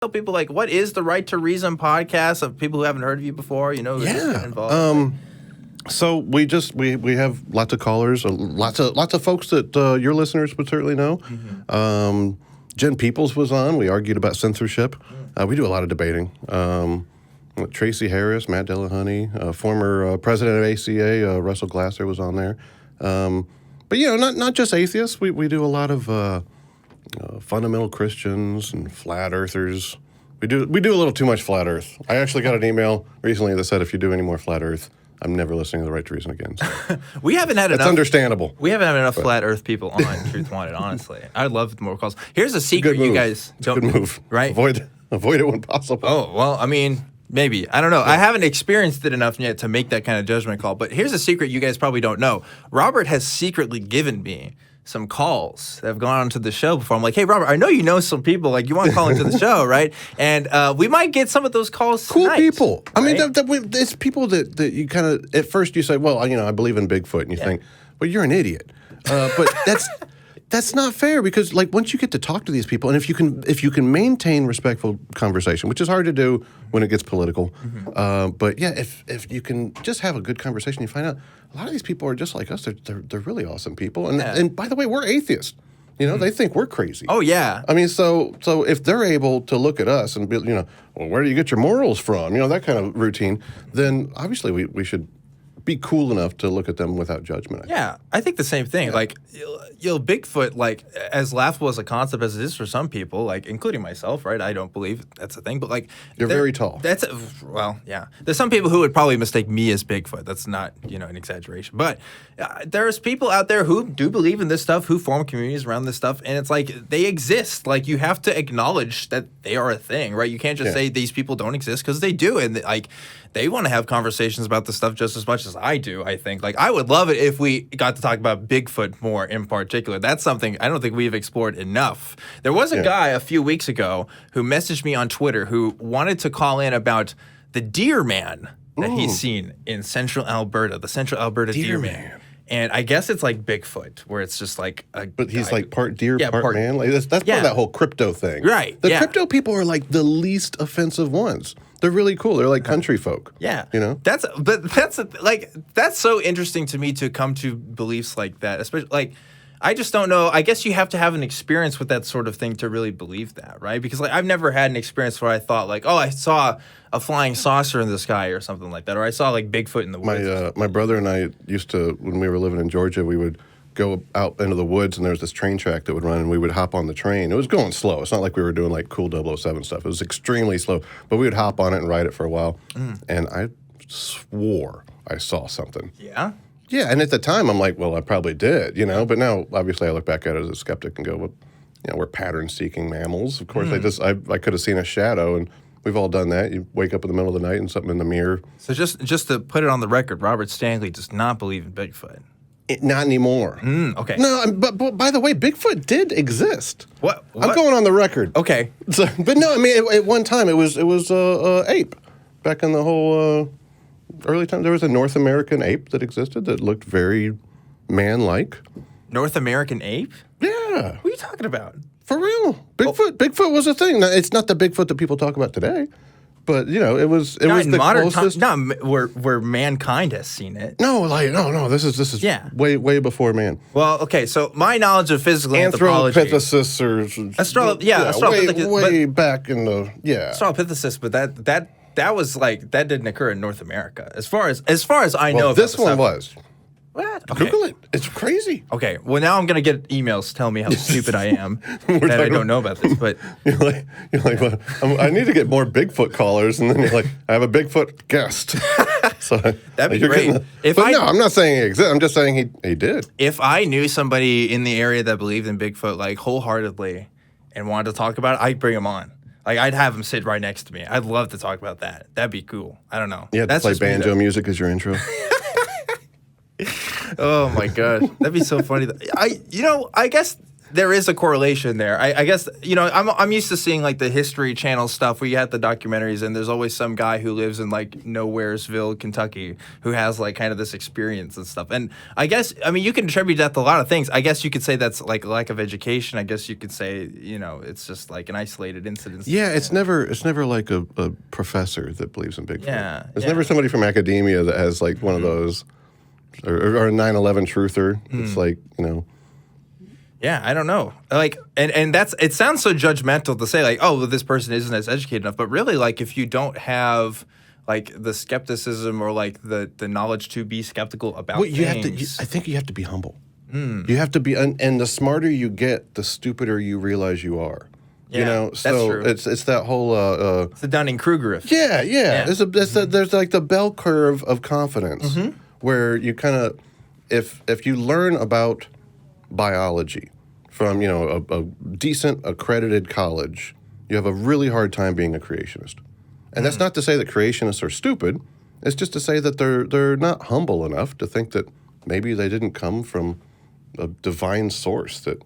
tell people, like, what is the Right to Reason podcast of people who haven't heard of you before? You know, who Yeah. involved. So we have lots of callers, lots of folks that your listeners would certainly know. Mm-hmm. Jen Peoples was on. We argued about censorship. We do a lot of debating. Tracy Harris, Matt Dillahunty, former president of ACA, Russell Glasser was on there. But not just atheists. We do a lot of fundamental Christians and flat earthers. We do a little too much flat Earth. I actually got an email recently that said if you do any more flat Earth, I'm never listening to The Right to Reason again. So. We haven't had enough. It's understandable. We haven't had enough flat Earth people on Truth Wanted, honestly. I'd love more calls. Here's a secret Good move. you guys don't... Good move. Right? Avoid it when possible. Oh, well, I mean, maybe. I don't know. Yeah. I haven't experienced it enough yet to make that kind of judgment call. But here's a secret you guys probably don't know. Robert has secretly given me some calls that have gone on to the show before. I'm like, hey, Robert, I know you know some people. Like, you want to call into the show, right? And we might get some of those calls tonight. Cool people. Right? I mean, it's people that you kind of, at first you say, well, I believe in Bigfoot. And you think, well, you're an idiot. But that's not fair because, like, once you get to talk to these people, and if you can maintain respectful conversation, which is hard to do when it gets political, but yeah, if you can just have a good conversation, you find out a lot of these people are just like us. They're really awesome people, and by the way, we're atheists. They think we're crazy. Oh yeah. I mean, so if they're able to look at us and be, well, where do you get your morals from? That kind of routine. Then obviously we should be cool enough to look at them without judgment. Yeah, I think the same thing. Yeah. Like, Bigfoot, like, as laughable as a concept as it is for some people, like, including myself, right? I don't believe that's a thing, but, like... You're very tall. Yeah. There's some people who would probably mistake me as Bigfoot. That's not, an exaggeration. But there's people out there who do believe in this stuff, who form communities around this stuff, and it's like, they exist. Like, you have to acknowledge that they are a thing, right? You can't just say these people don't exist, because they do, and, like, they want to have conversations about this stuff just as much as I do, I think. Like, I would love it if we got to talk about Bigfoot more in particular. That's something I don't think we've explored enough. There was a guy a few weeks ago who messaged me on Twitter who wanted to call in about the deer man that he's seen in central Alberta, the central Alberta deer man. And I guess it's like Bigfoot, where it's just like a But he's guy. like part deer, part man. Like that's part of that whole crypto thing. Right. The crypto people are like the least offensive ones. They're really cool. They're like country folk. Yeah. That's so interesting to me to come to beliefs like that. Especially, like, I just don't know. I guess you have to have an experience with that sort of thing to really believe that, right? Because, like, I've never had an experience where I thought, like, oh, I saw a flying saucer in the sky or something like that, or I saw, like, Bigfoot in the woods. My brother and I used to, when we were living in Georgia, we would go out into the woods, and there was this train track that would run, and we would hop on the train. It was going slow. It's not like we were doing, like, cool 007 stuff. It was extremely slow. But we would hop on it and ride it for a while. And I swore I saw something. Yeah? Yeah, and at the time, I'm like, well, I probably did, But now, obviously, I look back at it as a skeptic and go, well, we're pattern-seeking mammals. Of course, I could have seen a shadow, and we've all done that. You wake up in the middle of the night and something in the mirror. So just to put it on the record, Robert Stanley does not believe in Bigfoot. Not anymore. Okay. No, but by the way, Bigfoot did exist. What? I'm going on the record. Okay. So, but no, I mean, at one time, it was ape. Back in the whole... early time, there was a North American ape that existed that looked very man-like. North American ape? Yeah. What are you talking about? For real. Bigfoot was a thing. Now, it's not the Bigfoot that people talk about today, but, it was the modern closest. Not where mankind has seen it. No, this is way before man. Well, okay, so my knowledge of physical anthropology... Anthropithecus way back in the... Yeah. Australopithecus, but that was like, that didn't occur in North America. As far as I know, this one was. What? Okay. Google it. It's crazy. Okay. Well, now I'm gonna get emails telling me how stupid I am that I don't know about this. But you're like, well, I need to get more Bigfoot callers, and then you're like, I have a Bigfoot guest. So that'd be great. No, I'm not saying he exists. I'm just saying he did. If I knew somebody in the area that believed in Bigfoot like wholeheartedly and wanted to talk about it, I'd bring him on. Like, I'd have him sit right next to me. I'd love to talk about that. That'd be cool. I don't know. Yeah, that's play banjo music as your intro. Oh my gosh, that'd be so funny. I guess there is a correlation there. I guess, you know, I'm used to seeing like the History Channel stuff where you have the documentaries and there's always some guy who lives in like Nowheresville, Kentucky, who has like kind of this experience and stuff. And I guess, I mean, you can attribute that to a lot of things. I guess you could say that's like lack of education. I guess you could say, you know, it's just like an isolated incident. Yeah, it's never like a professor that believes in Bigfoot. Yeah, it's never somebody from academia that has like one of those, or a 9/11 truther. It's like, you know. Yeah, I don't know. Like, and that's, it sounds so judgmental to say like, oh, well, this person isn't as educated enough. But really, like, if you don't have like the skepticism or like the knowledge to be skeptical about things. I think you have to be humble. You have to be, and the smarter you get, the stupider you realize you are. Yeah, you know, so that's true. it's that whole It's the Dunning-Kruger effect. Yeah. There's like the bell curve of confidence where you kind of, if you learn about biology from, you know, a decent accredited college, you have a really hard time being a creationist. And that's not to say that creationists are stupid. It's just to say that they're not humble enough to think that maybe they didn't come from a divine source that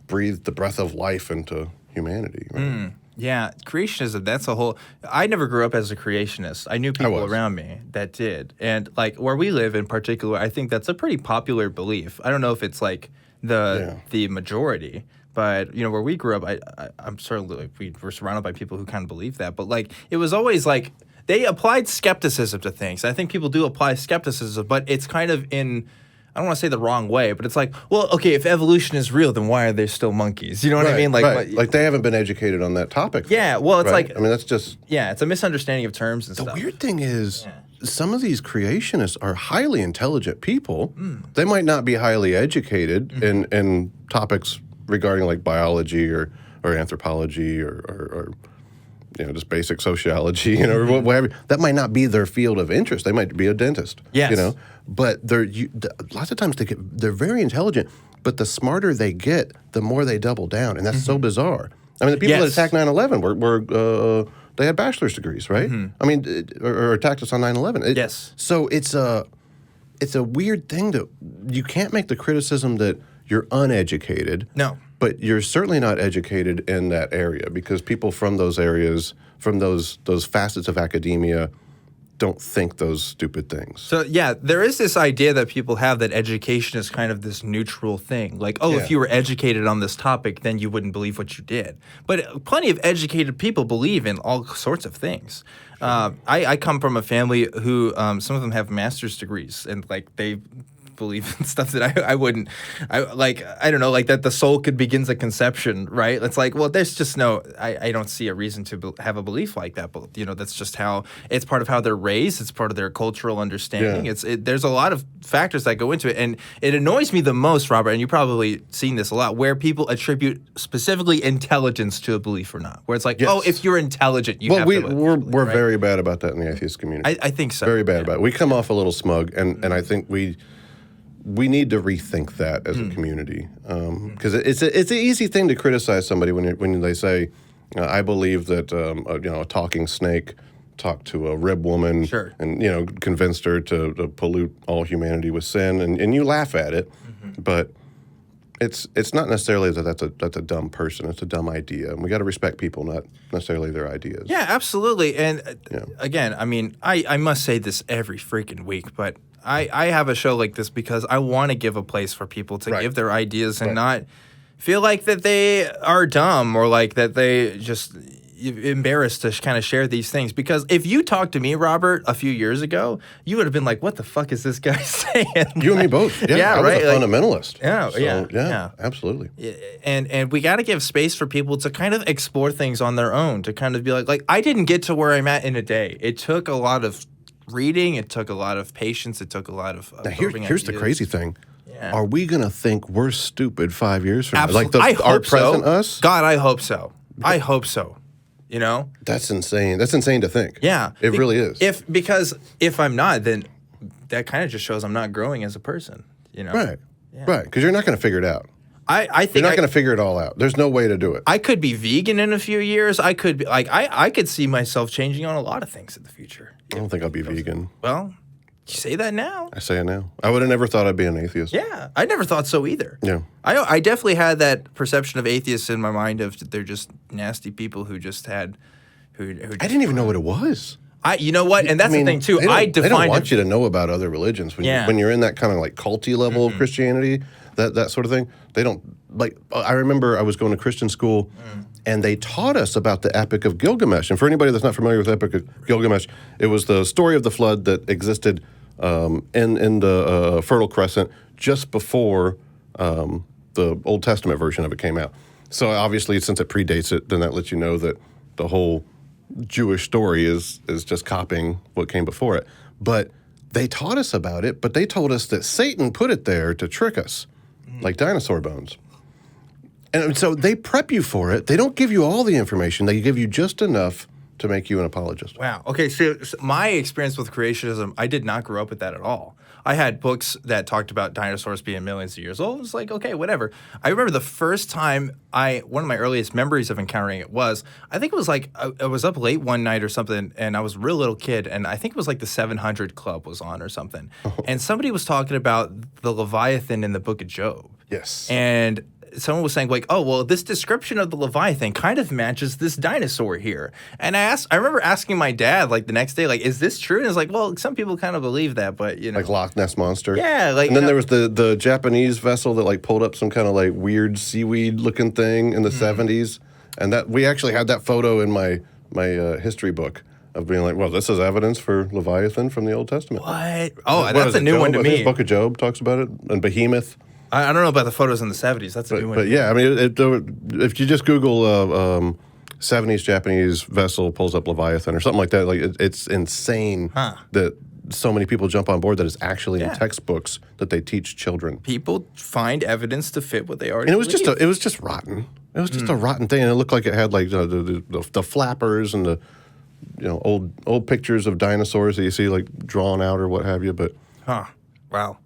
breathed the breath of life into humanity. Right? Yeah, creationism, that's a whole... I never grew up as a creationist. I knew people around me that did. And, like, where we live in particular, I think that's a pretty popular belief. I don't know if it's, like, the majority, but, you know, where we grew up, I'm certainly... Like, we were surrounded by people who kind of believe that. But, like, it was always, like... They applied skepticism to things. I think people do apply skepticism, but it's kind of in... I don't want to say the wrong way, but it's like, well, okay, if evolution is real, then why are there still monkeys? You know what I mean? Like they haven't been educated on that topic. Yeah, well, it's like... I mean, that's just... Yeah, it's a misunderstanding of terms and stuff. The weird thing is, some of these creationists are highly intelligent people. They might not be highly educated in topics regarding like biology or anthropology or you know, just basic sociology, you know, or whatever. That might not be their field of interest. They might be a dentist, you know. But lots of times they're very intelligent, but the smarter they get, the more they double down, and that's so bizarre. I mean, the people that attacked 9/11 were they had bachelor's degrees, right? I mean, or attacked us on 9/11. Yes. So it's a weird thing you can't make the criticism that you're uneducated. No. But you're certainly not educated in that area because people from those areas, from those facets of academia, don't think those stupid things. So, yeah, there is this idea that people have that education is kind of this neutral thing. Like, oh, if you were educated on this topic, then you wouldn't believe what you did. But plenty of educated people believe in all sorts of things. I come from a family who, some of them have master's degrees, and, like, they believe in stuff that I wouldn't. I don't know, like that the soul could begin a conception, right? It's like, well, there's just no, I don't see a reason to have a belief like that, but, you know, that's just how, it's part of how they're raised, it's part of their cultural understanding, there's a lot of factors that go into it, and it annoys me the most, Robert, and you've probably seen this a lot, where people attribute specifically intelligence to a belief or not, where it's like, oh, if you're intelligent, you have to believe, we're right? very bad about that in the atheist community. I think so. Very bad about it. We come off a little smug, and I think we need to rethink that as a community, because it's an easy thing to criticize somebody when they say, "I believe that a talking snake talked to a rib woman and convinced her to pollute all humanity with sin," and you laugh at it, but it's not necessarily that's a dumb person. It's a dumb idea, and we got to respect people, not necessarily their ideas. Yeah, absolutely. And again, I mean, I must say this every freaking week, but I have a show like this because I want to give a place for people to give their ideas and not feel like that they are dumb or like that they just embarrassed to kind of share these things. Because if you talked to me, Robert, a few years ago, you would have been like, what the fuck is this guy saying? You and me both. Yeah, I was a fundamentalist. Yeah, absolutely. And we got to give space for people to kind of explore things on their own, to kind of be like I didn't get to where I'm at in a day. It took a lot of reading, it took a lot of patience, it took a lot of now here's the crazy thing. Are we gonna think we're stupid 5 years from now? Like our present us? God, I hope so. I hope so. You know? That's insane. That's insane to think. Yeah. It really is. Because if I'm not, then that kind of just shows I'm not growing as a person. You know? Right. Yeah. Right. Because you're not gonna figure it out. I think you're not going to figure it all out. There's no way to do it. I could be vegan in a few years. I could be I could see myself changing on a lot of things in the future. I don't think I'll be vegan. Well, You say that now. I say it now. I would have never thought I'd be an atheist. Yeah, I never thought so either. Yeah. I definitely had that perception of atheists in my mind of they're just nasty people who just had who just, I didn't even know what it was. you know what? And that's the thing too. They don't want it. you to know about other religions when you're in that kind of like culty level of Christianity, that sort of thing. They don't like. I remember I was going to Christian school, and they taught us about the Epic of Gilgamesh. And for anybody that's not familiar with the Epic of Gilgamesh, it was the story of the flood that existed in the Fertile Crescent just before the Old Testament version of it came out. So obviously, since it predates it, then that lets you know that the whole Jewish story is just copying what came before it. But they taught us about it, but they told us that Satan put it there to trick us, like dinosaur bones. And so they prep you for it. They don't give you all the information. They give you just enough to make you an apologist. Wow. Okay, so my experience with creationism, I did not grow up with that at all. I had books that talked about dinosaurs being millions of years old. It was like, okay, whatever. I remember the first time one of my earliest memories of encountering it was, I think it was like, I was up late one night or something, and I was a real little kid, and I think it was like the 700 Club was on or something. And somebody was talking about the Leviathan in the book of Job. Yes. And someone was saying like, oh, well, this description of the Leviathan kind of matches this dinosaur here. And I remember asking my dad like the next day, like, is this true? And it's like, well, some people kind of believe that, but you know. Like Loch Ness Monster. Yeah. Like, and then there was the Japanese vessel that like pulled up some kind of like weird seaweed looking thing in the 70s. And that we actually had that photo in my history book of being like, well, this is evidence for Leviathan from the Old Testament. What? Oh, that's a new one to I me. think the book of Job talks about it, and Behemoth. I don't know about the photos in the 70s. That's a new one. But yeah, I mean, if you just Google 70s Japanese vessel pulls up Leviathan or something like that, like it's insane that so many people jump on board that it's actually in textbooks that they teach children. People find evidence to fit what they already and it was believe. just rotten. It was just a rotten thing, and it looked like it had like the flappers and the old pictures of dinosaurs that you see like drawn out or what have you. But wow.